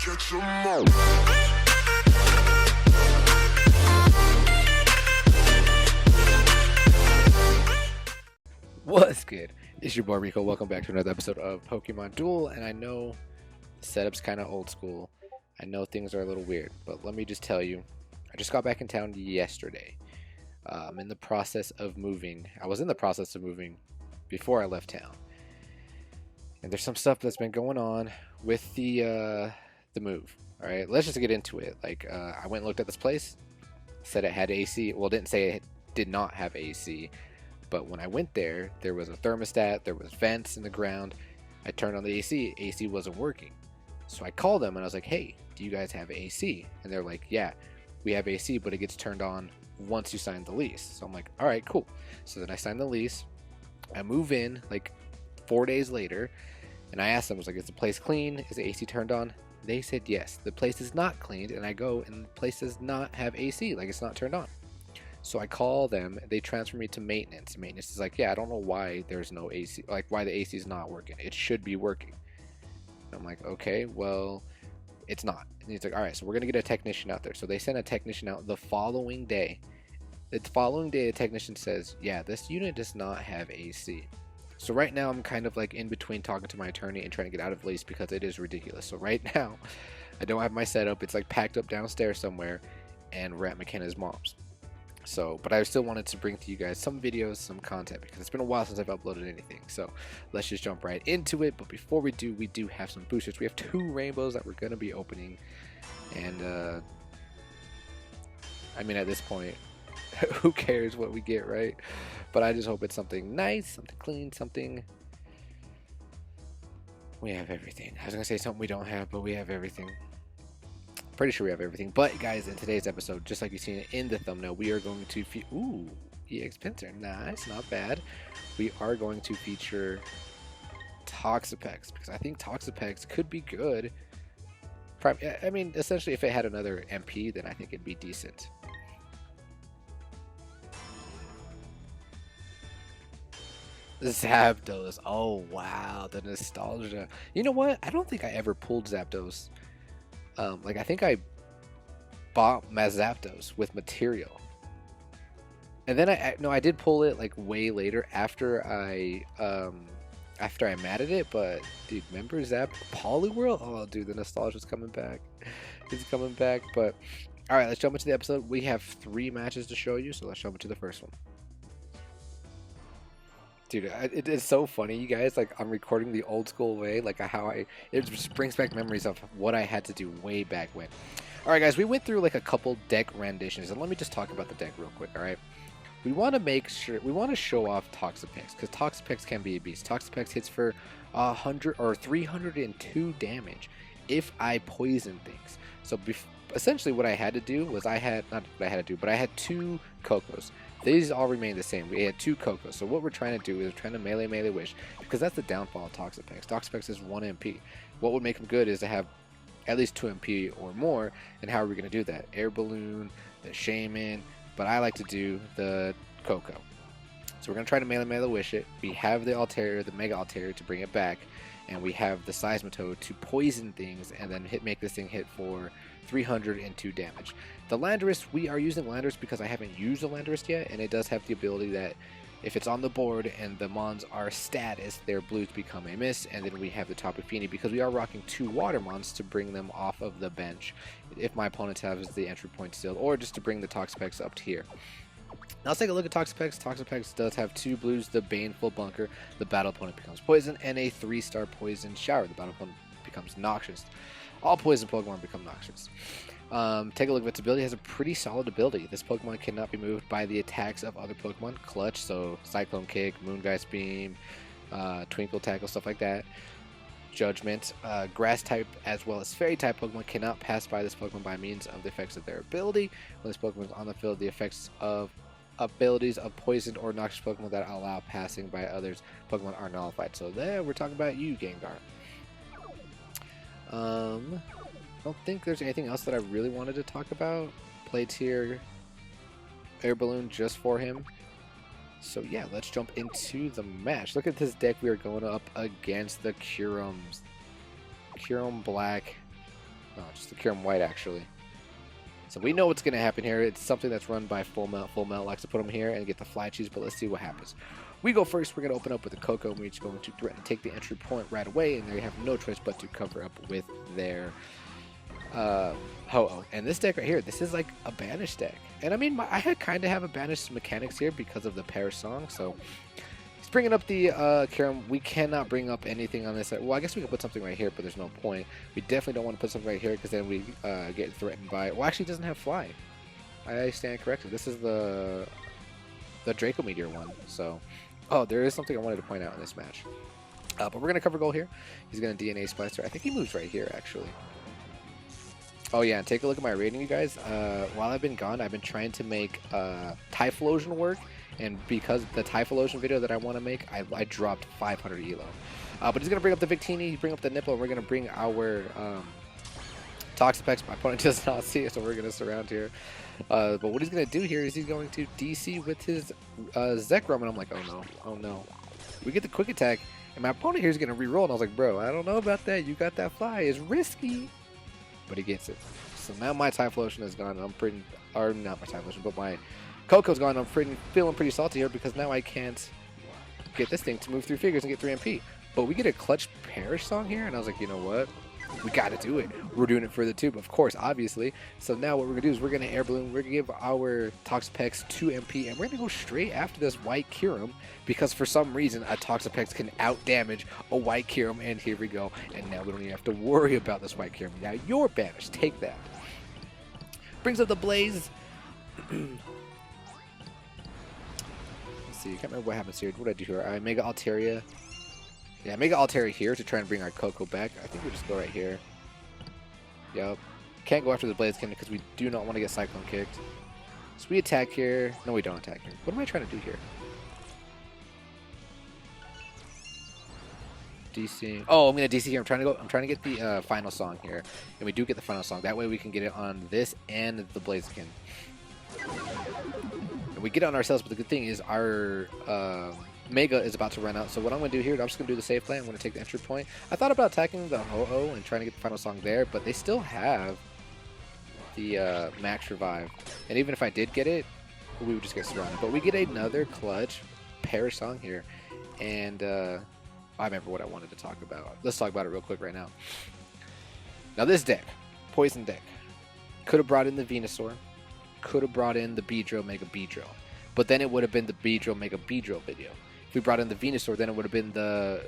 Catch 'em all. What's good? It's your boy Rico. Welcome back to another episode of Pokemon Duel. And I know the setup's kind of old school. I know things are a little weird, but let me just tell you, I just got back in town yesterday. I'm in the process of moving. I was in the process of moving before I left town. And there's some stuff that's been going on with the move. All right, let's just get into it. I went and looked at this place. Said it had AC. Well, it didn't say it did not have AC. But when I went there, there was a thermostat, there was vents in the ground. I turned on the AC, AC wasn't working. So I called them and I was like, hey, do you guys have AC? And they're like, yeah, we have AC, but it gets turned on once you sign the lease. So I'm like, all right, cool. So then I signed the lease. I move in like 4 days later, and I asked them, I was like, is the place clean? Is the AC turned on? They said yes. The place is not cleaned, and I go and the place does not have AC, like it's not turned on. So I call them, they transfer me to maintenance. Maintenance is like, yeah, I don't know why there's no AC, like why the AC is not working. It should be working. And I'm like, okay, well, it's not. And he's like, all right, so we're gonna get a technician out there. So they send a technician out the following day. The following day, the technician says, yeah, this unit does not have AC. So right now I'm kind of like in between talking to my attorney and trying to get out of lease because it is ridiculous. So right now, I don't have my setup. It's like packed up downstairs somewhere, and we're at McKenna's mom's. So, but I still wanted to bring to you guys some videos, some content, because it's been a while since I've uploaded anything. So let's just jump right into it. But before we do have some boosters. We have 2 rainbows that we're going to be opening. And, I mean, at this point, who cares what we get, right? But I just hope it's something nice, something clean, something... We have everything. I was going to say something we don't have, but we have everything. Pretty sure we have everything. But guys, in today's episode, just like you've seen it in the thumbnail, we are going to ooh, EX Pincer, nice, not bad. We are going to feature TOXAPEX because I think TOXAPEX could be good. I mean, essentially, if it had another MP, then I think it'd be decent. Zapdos, oh wow, the nostalgia. You know what? I don't think I ever pulled Zapdos. I think I bought my Zapdos with material, and then I did pull it like way later after I matted it. But dude, remember Poliwhirl? Oh dude, the nostalgia's coming back. It's coming back. But all right, let's jump into the episode. We have 3 matches to show you, so let's jump into the first one. Dude, it is so funny, you guys. Like, I'm recording the old school way, like how it just brings back memories of what I had to do way back when. All right, guys, we went through like a couple deck renditions, and let me just talk about the deck real quick. All right, we want to make sure we want to show off TOXAPEX because TOXAPEX can be a beast. TOXAPEX hits for 100 or 302 damage if I poison things. So essentially, what I had to do was I had 2 Cocos. These all remain the same. We had 2 Cocos. So what we're trying to do is we're trying to melee wish, because that's the downfall of TOXAPEX. TOXAPEX is 1 MP. What would make him good is to have at least 2 MP or more. And how are we going to do that? Air Balloon, the Shaman, but I like to do the Coco. So we're going to try to melee wish it. We have the Altaria, the Mega Altaria to bring it back, and we have the Seismitoad to poison things and then make this thing hit for 302 damage. The Landorus, we are using Landorus because I haven't used the Landorus yet, and it does have the ability that if it's on the board and the Mons are status, their blues become a miss, and then we have the Tapu Fini because we are rocking 2 Water Mons to bring them off of the bench if my opponent has the entry point still, or just to bring the TOXAPEX up to here. Now let's take a look at TOXAPEX. TOXAPEX does have 2 blues, the Baneful Bunker, the battle opponent becomes poison, and a 3-star poison shower, the battle opponent becomes noxious. All poison Pokemon become noxious. Take a look at its ability. It has a pretty solid ability. This Pokemon cannot be moved by the attacks of other Pokemon. Clutch, so Cyclone Kick, Moongeist Beam, Twinkle Tackle, stuff like that. Judgment, Grass type as well as Fairy type Pokemon cannot pass by this Pokemon by means of the effects of their ability. When this Pokemon is on the field, the effects of abilities of poisoned or noxious Pokemon that allow passing by others Pokemon are nullified. So there, we're talking about you, Gengar. I don't think there's anything else that I really wanted to talk about. Play tier, Air Balloon just for him. So yeah, let's jump into the match. Look at this deck. We are going up against the KYUREMs. KYUREM Black Oh, just the KYUREM White, actually. So we know what's going to happen here. It's something that's run by Full Melt. Full Melt likes to put them here and get the fly cheese, but let's see what happens. We go first. We're going to open up with the Coco, and we're just going to threaten to take the entry point right away, and they have no choice but to cover up with their Ho-Oh. And this deck right here, this is like a Banish deck. And I mean, I kind of have a Banish mechanics here because of the pair song, so he's bringing up the KYUREM. We cannot bring up anything on this side. Well, I guess we can put something right here, but there's no point. We definitely don't want to put something right here because then we get threatened by... Well, actually, it doesn't have fly. I stand corrected. This is the Draco Meteor one, so... Oh, there is something I wanted to point out in this match. But we're going to cover goal here. He's going to DNA Splicer. I think he moves right here, actually. Oh, yeah, and take a look at my rating, you guys. While I've been gone, I've been trying to make Typhlosion work. And because the Typhlosion video that I want to make, I dropped 500 elo. But he's going to bring up the Victini, he's bring up the Nipple, and we're going to bring our TOXAPEX. My opponent does not see it, so we're going to surround here. But what he's going to do here is he's going to DC with his Zekrom, and I'm like, oh no, oh no. We get the quick attack, and my opponent here is going to reroll, and I was like, bro, I don't know about that. You got that fly. It's risky. But he gets it. So now my Typhlosion is gone, and I'm pretty... Or not my Typhlosion, but my Coco's gone. I'm feeling pretty salty here because now I can't get this thing to move through figures and get 3 MP. But we get a clutch Perish song here, and I was like, you know what? We got to do it. We're doing it for the tube, of course, obviously. So now what we're going to do is we're going to Air Balloon. We're going to give our TOXAPEX 2 MP, and we're going to go straight after this white KYUREM because for some reason a TOXAPEX can out-damage a white KYUREM, and here we go. And now we don't even have to worry about this white KYUREM. Now you're banished. Take that. Brings up the Blaze. Let's see. I can't remember what happens here. What did I do here? I Mega Altaria. Yeah, Mega Altaria here to try and bring our Coco back. I think we just go right here. Yep. Can't go after the Blaziken because we do not want to get Cyclone kicked. So we attack here. No, we don't attack here. What am I trying to do here? DC. Oh, I'm gonna DC here. I'm trying to get the final song here, and we do get the final song. That way we can get it on this and the Blaziken. And we get it on ourselves, but the good thing is our Mega is about to run out, so what I'm going to do here, I'm just going to do the safe play. I'm going to take the entry point. I thought about attacking the Ho-Oh and trying to get the final song there, but they still have the Max Revive. And even if I did get it, we would just get surrounded. But we get another clutch Perish song here. And I remember what I wanted to talk about. Let's talk about it real quick right now. Now this deck, Poison deck, could have brought in the Venusaur, could have brought in the Beedrill, Mega Beedrill. But then it would have been the Beedrill, Mega Beedrill video. If we brought in the Venusaur, then it would have been the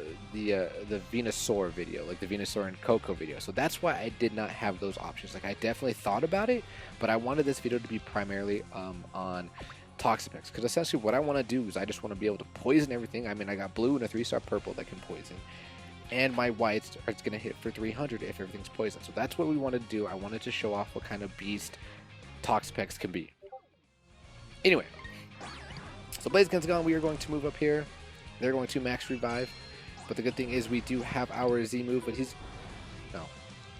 Venusaur video, like the Venusaur and Coco video. So that's why I did not have those options. Like I definitely thought about it, but I wanted this video to be primarily on TOXAPEX. Because essentially what I want to do is I just want to be able to poison everything. I mean, I got blue and a 3-star purple that can poison. And my whites are going to hit for 300 if everything's poison. So that's what we wanted to do. I wanted to show off what kind of beast TOXAPEX can be. Anyway. So Blaziken's gone. We are going to move up here. They're going to max revive. But the good thing is we do have our Z move, but no,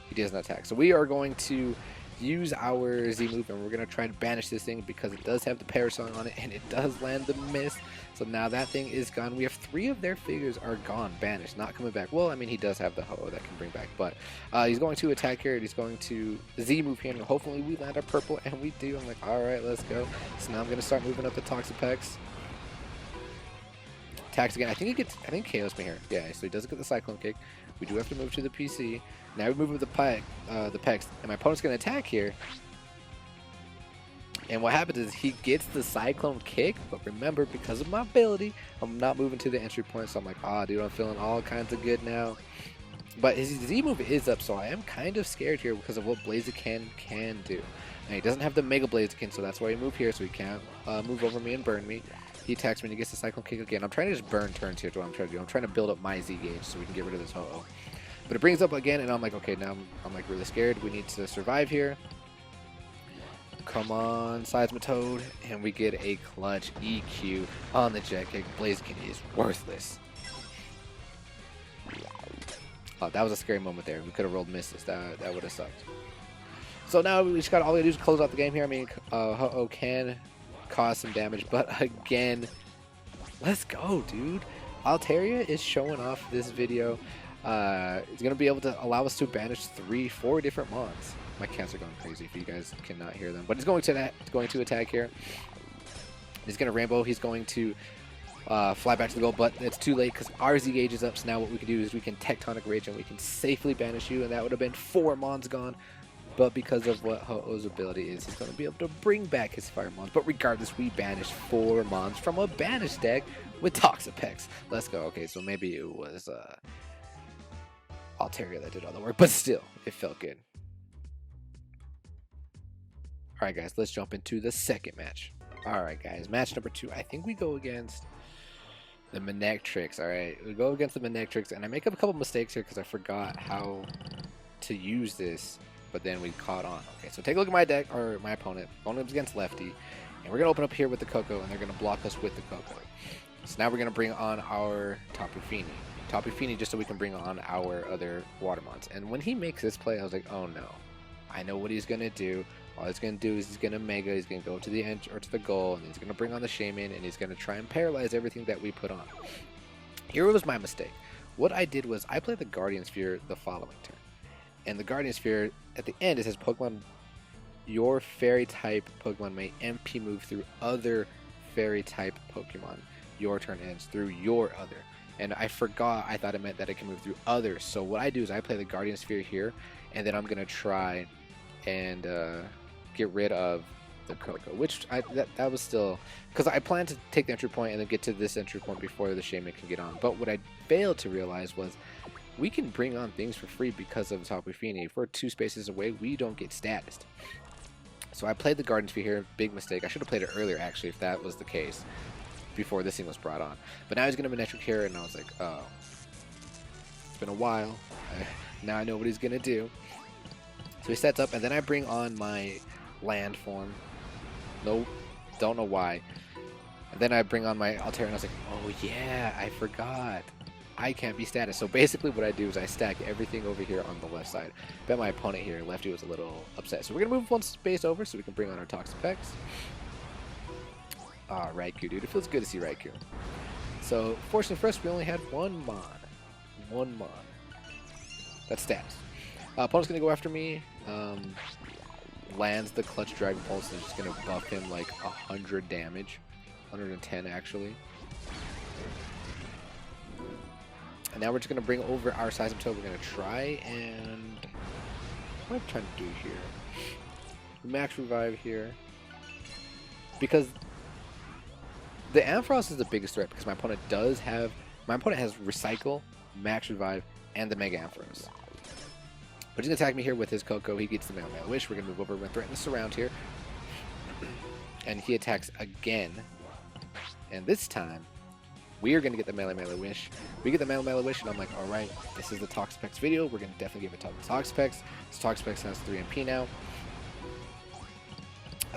he doesn't attack. So we are going to use our Z move, and we're going to try to banish this thing because it does have the Parasong on it, and it does land the miss. So now that thing is gone. We have 3 of their figures are gone, banished, not coming back. Well, I mean, he does have the Ho-Oh that can bring back, but he's going to attack here, and he's going to Z move here, and hopefully we land our purple, and we do. I'm like, all right, let's go. So now I'm going to start moving up the TOXAPEX. Attacks again. I think KOs me here. Yeah, so he doesn't get the Cyclone kick. We do have to move to the PC. Now we move with the Pex, and my opponent's going to attack here. And what happens is he gets the Cyclone kick, but remember, because of my ability, I'm not moving to the entry point, so I'm like, ah, dude, I'm feeling all kinds of good now. But his Z move is up, so I am kind of scared here because of what Blaziken can do. And he doesn't have the Mega Blaziken, so that's why he moved here, so he can't move over me and burn me. He attacks me and he gets the Cyclone kick again. I'm trying to just burn turns here is what I'm trying to do. I'm trying to build up my Z gauge so we can get rid of this Ho-Oh. But it brings up again, and I'm like, okay, now I'm like really scared. We need to survive here. Come on, Seismitoad, and we get a clutch EQ on the Jet Kick. Blaziken is worthless. Oh, that was a scary moment there. We could have rolled misses. That would have sucked. So now we just got all we gotta do is close out the game here. I mean, Ho-Oh can cause some damage, but again, let's go, dude. Altaria is showing off this video. It's going to be able to allow us to banish 4 different mons. My cats are going crazy if you guys cannot hear them. But he's going to attack here. He's going to Rainbow. He's going to fly back to the goal, but it's too late because our Z gauge is up. So now what we can do is we can Tectonic Rage and we can safely banish you, and that would have been 4 mons gone. But because of what Ho-Oh's ability is, he's going to be able to bring back his Fire Mons. But regardless, we banished 4 mons from a Banish deck with TOXAPEX. Let's go. Okay, so maybe it was Altaria that did all the work, but still, it felt good. Alright guys, let's jump into the second match. Alright guys, match number 2. I think we go against the Manectrix. Alright, we go against the Manectrix, and I make up a couple mistakes here because I forgot how to use this, but then we caught on. Okay, so take a look at my deck, or my opponent. Opponent's against Lefty, and we're going to open up here with the Coco, and they're going to block us with the Coco. So now we're going to bring on our Tapu Fini just so we can bring on our other Watermons. And when he makes this play, I was like, oh no, I know what he's going to do. All he's going to do is he's going to Mega, he's going to go to the end or to the goal, and he's going to bring on the Shaman, and he's going to try and paralyze everything that we put on. Here was my mistake. What I did was I played the Guardian Sphere the following turn. And the Guardian Sphere, at the end, it says Pokemon, your Fairy type Pokemon may MP move through other Fairy type Pokemon. Your turn ends through your other. And I forgot, I thought it meant that it can move through others. So what I do is I play the Guardian Sphere here, and then I'm going to try and get rid of the Coco, which that was still, because I planned to take the entry point and then get to this entry point before the Shaman can get on. But what I failed to realize was we can bring on things for free because of Tapu Fini. If we're 2 spaces away, we don't get statused. So I played the Guardian Sphere here, big mistake. I should have played it earlier actually if that was the case, before this thing was brought on. But now he's going to Manectric here, and I was like, oh, it's been a while. Now I know what he's going to do. So he sets up, and then I bring on my land form. No, don't know why. And then I bring on my Altaria, and I was like, oh yeah, I forgot. I can't be status. So basically what I do is I stack everything over here on the left side. Bet my opponent here, Lefty, was a little upset. So we're going to move 1 space over so we can bring on our TOXAPEX. Ah, Raikou, dude. It feels good to see Raikou. So, fortunately for us, we only had 1 Mon. 1 Mon. That's status. Opponent's going to go after me. Lands the Clutch Dragon Pulse, and is just going to buff him like 100 damage. 110 actually. And now we're just going to bring over our Seismitoad. We're going to try and... what am I trying to do here? Max Revive here. Because the Ampharos is the biggest threat, because my opponent has Recycle, Max Revive, and the Mega Ampharos. But he's going to attack me here with his Coco. He gets the Melee Wish. We're going to move over. We're going to threaten the Surround here. And he attacks again. And this time, we are going to get the Melee Wish. We get the Melee Wish, and I'm like, alright, this is the TOXAPEX video. We're going to definitely give it to TOXAPEX. This TOXAPEX has 3 MP now.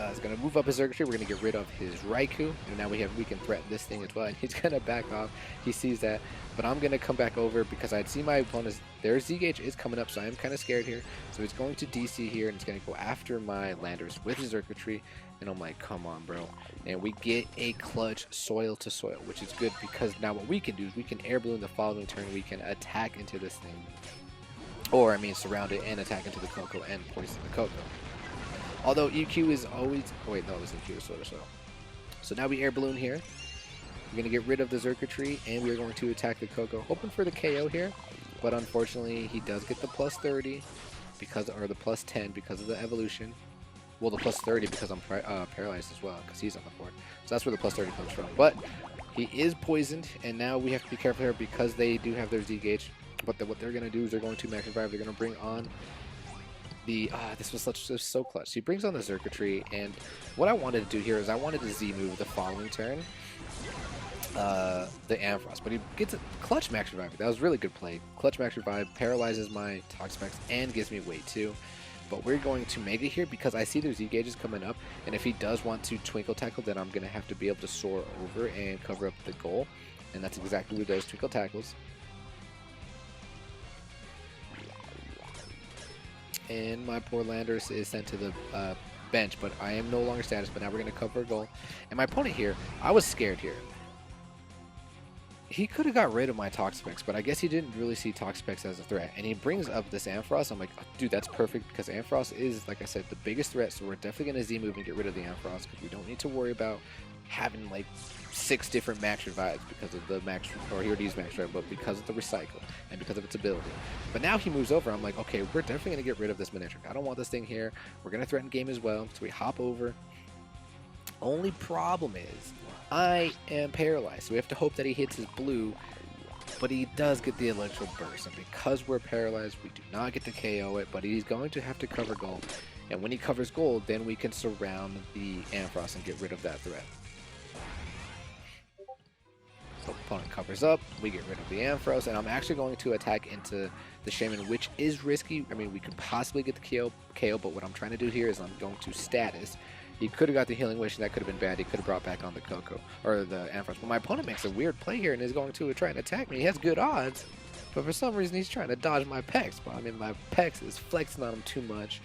He's going to move up his circuitry. We're going to get rid of his Raikou. And now we can threaten this thing as well. And he's going to back off. He sees that. But I'm going to come back over because I'd see my opponent's... their Z-Gauge is coming up, so I'm kind of scared here. So he's going to DC here, and he's going to go after my Landers with his circuitry. And I'm like, come on, bro. And we get a clutch Soil to Soil, which is good because now what we can do is we can Air Balloon the following turn. We can attack into this thing. Or, I mean, surround it and attack into the Coco and poison the Coco. Although EQ is always... oh wait, no, it was EQ, Soil to Soil. So now we Air Balloon here. We're going to get rid of the circuitry, and we're going to attack the Coco. Hoping for the KO here, but unfortunately he does get the plus 30, because, or the plus 10 because of the evolution. Well, the plus 30 because I'm paralyzed as well, because he's on the board. So that's where the plus 30 comes from. But he is poisoned, and now we have to be careful here because they do have their Z-Gauge. But what they're going to do is they're going to Max Revive. They're going to bring on the... this was so clutch. He brings on the circuitry, and what I wanted to do here is I wanted to Z-move the following turn. The Ampharos, but he gets a clutch Max Revive. That was really good play. Clutch Max Revive paralyzes my TOXAPEX and gives me weight too. But we're going to Mega here because I see their Z-Gauges coming up, and if he does want to Twinkle Tackle, then I'm going to have to be able to soar over and cover up the goal, and that's exactly what he does, Twinkle Tackles. And my poor Landers is sent to the bench, but I am no longer status, but now we're going to cover a goal. And my opponent here, I was scared here. he could have got rid of my TOXAPEX, but I guess he didn't really see TOXAPEX as a threat. And he brings up this Ampharos. I'm like, oh, dude, that's perfect because Ampharos is, like I said, the biggest threat. So we're definitely going to Z-move and get rid of the Ampharos because we don't need to worry about having like 6 different max revives because of the max, or he already used max revive, but because of the recycle and because of its ability. But now he moves over. I'm like, okay, we're definitely going to get rid of this Minitrick. I don't want this thing here. We're going to threaten game as well. So we hop over. Only problem is I am paralyzed. So we have to hope that he hits his blue. But he does get the electro burst, and because we're paralyzed, we do not get to KO it, but he's going to have to cover gold. And when he covers gold, then we can surround the Ampharos and get rid of that threat. So opponent covers up, we get rid of the Ampharos, and I'm actually going to attack into the Shaman, which is risky. I mean, we could possibly get the KO, but what I'm trying to do here is I'm going to status. He could have got the Healing Wish, and that could have been bad. He could have brought back on the Coco, or the Ampharos. But my opponent makes a weird play here and is going to try and attack me. He has good odds, but for some reason he's trying to dodge my Pex. But I mean, my Pex is flexing on him too much.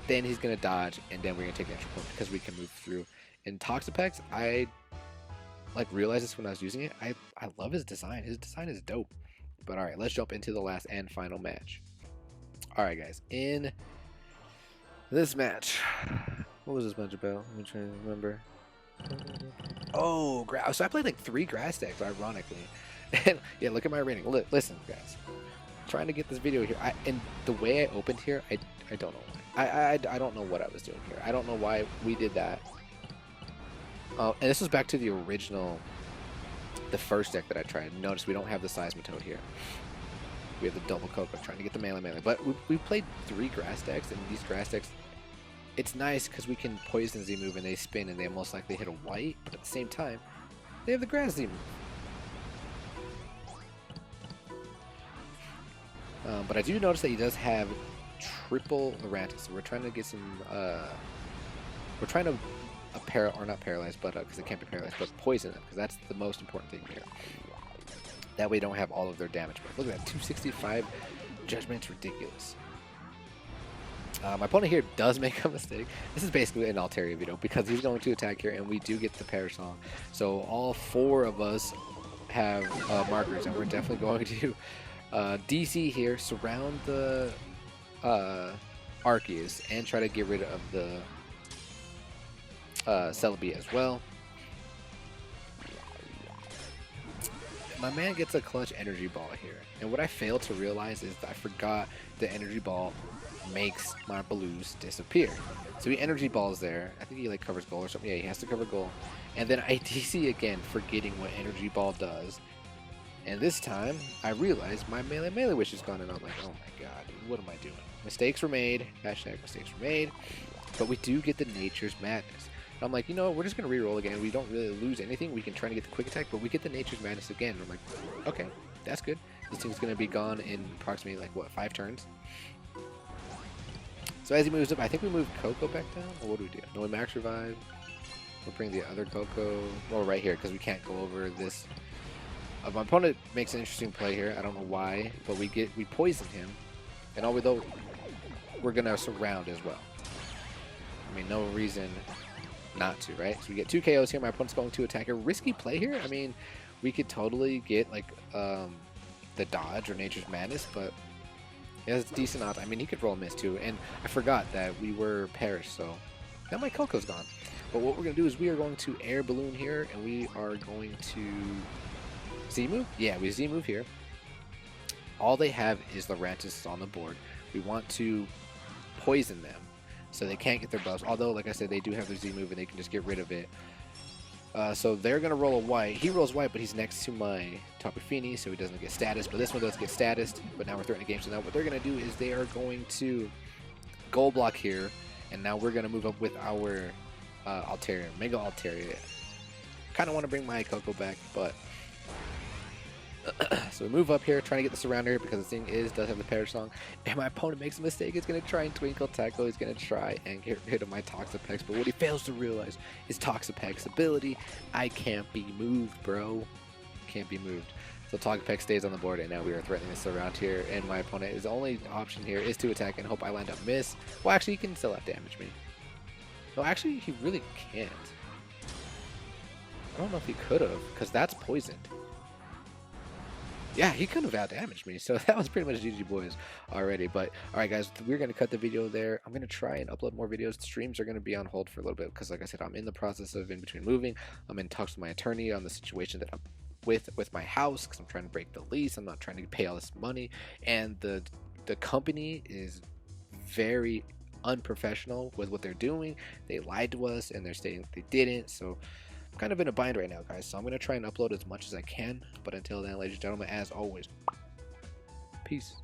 Then he's going to dodge, and then we're going to take the extra point because we can move through. In TOXAPEX, I like realized this when I was using it. I love his design. His design is dope. But all right, let's jump into the last and final match. All right, guys. In this match, what was this match about? Let me try to remember. Oh, so I played like 3 grass decks, ironically. And yeah, look at my rating. Listen, guys. I'm trying to get this video here. And the way I opened here, I don't know why. I don't know what I was doing here. I don't know why we did that. And this was back to the original, the first deck that I tried. Notice we don't have the Seismitoad here. We have the double Coco, trying to get the melee. But we played 3 grass decks, and these grass decks, it's nice because we can poison Z-move and they spin and they most likely hit a white, but at the same time, they have the grass Z-move. But I do notice that he does have triple Lurantis, so we're trying to get some, we're trying to not paralyze, but because it can't be paralyzed, but poison them, because that's the most important thing here. That way they don't have all of their damage. But look at that, 265 Judgment's ridiculous. My opponent here does make a mistake. This is basically an Altaria video because he's going to attack here, and we do get the Parasong. So all 4 of us have markers, and we're definitely going to DC here, surround the Arceus, and try to get rid of the Celebi as well. My man gets a clutch energy ball here, and what I failed to realize is that I forgot the energy ball makes my blues disappear. So he energy balls there. I think he like covers goal or something. Yeah, he has to cover goal. And then I DC again, forgetting what energy ball does. And this time I realized my melee wish is gone, and I'm like, oh my god, what am I doing? Mistakes were made. Hashtag mistakes were made. But we do get the Nature's Madness. And I'm like, you know what, we're just gonna reroll again. We don't really lose anything. We can try to get the quick attack, but we get the Nature's Madness again. And I'm like, okay, that's good. This thing's gonna be gone in approximately like what, 5 turns. So as he moves up, I think we move Coco back down, or what do we do? No, we max revive. We'll bring the other Coco, well, right here, because we can't go over this. My opponent makes an interesting play here. I don't know why, but we poison him, and although we're gonna surround as well. I mean, no reason not to, right? So we get 2 KOs here. My opponent's going to attack. A risky play here. I mean, we could totally get like the dodge or Nature's Madness, but he has decent odds. I mean, he could roll a miss too, and I forgot that we were perished, so now my Coco's gone. But what we're going to do is we are going to air balloon here, and we are going to Z-move? Yeah, we Z-move here. All they have is Lurantis on the board. We want to poison them so they can't get their buffs, although, like I said, they do have their Z-move and they can just get rid of it. So they're going to roll a white. He rolls white, but he's next to my Tapu Fini, so he doesn't get status. But this one does get status, but now we're threatening the game. So now what they're going to do is they are going to goal block here, and now we're going to move up with our Altaria, Mega Altaria. Kind of want to bring my Coco back, but so we move up here, trying to get the surrounder here because the thing does have the Parasong, and my opponent makes a mistake. He's going to try and Twinkle Tackle. He's going to try and get rid of my TOXAPEX, but what he fails to realize is TOXAPEX ability. I can't be moved, bro. Can't be moved. So TOXAPEX stays on the board, and now we are threatening this surround here, and my opponent, his only option here is to attack and hope I land up miss. Well, actually, he can still out damage me. No, actually, he really can't. I don't know if he could have, because that's poisoned. Yeah, he couldn't have outdamaged me, so that was pretty much GG boys already. But all right, guys, we're gonna cut the video there. I'm gonna try and upload more videos. Streams are gonna be on hold for a little bit because, like I said, I'm in the process of in between moving. I'm in talks with my attorney on the situation that I'm with my house because I'm trying to break the lease. I'm not trying to pay all this money, and the company is very unprofessional with what they're doing. They lied to us, and they're stating they didn't. So I'm kind of in a bind right now, guys, so I'm going to try and upload as much as I can. But until then, ladies and gentlemen, as always, peace.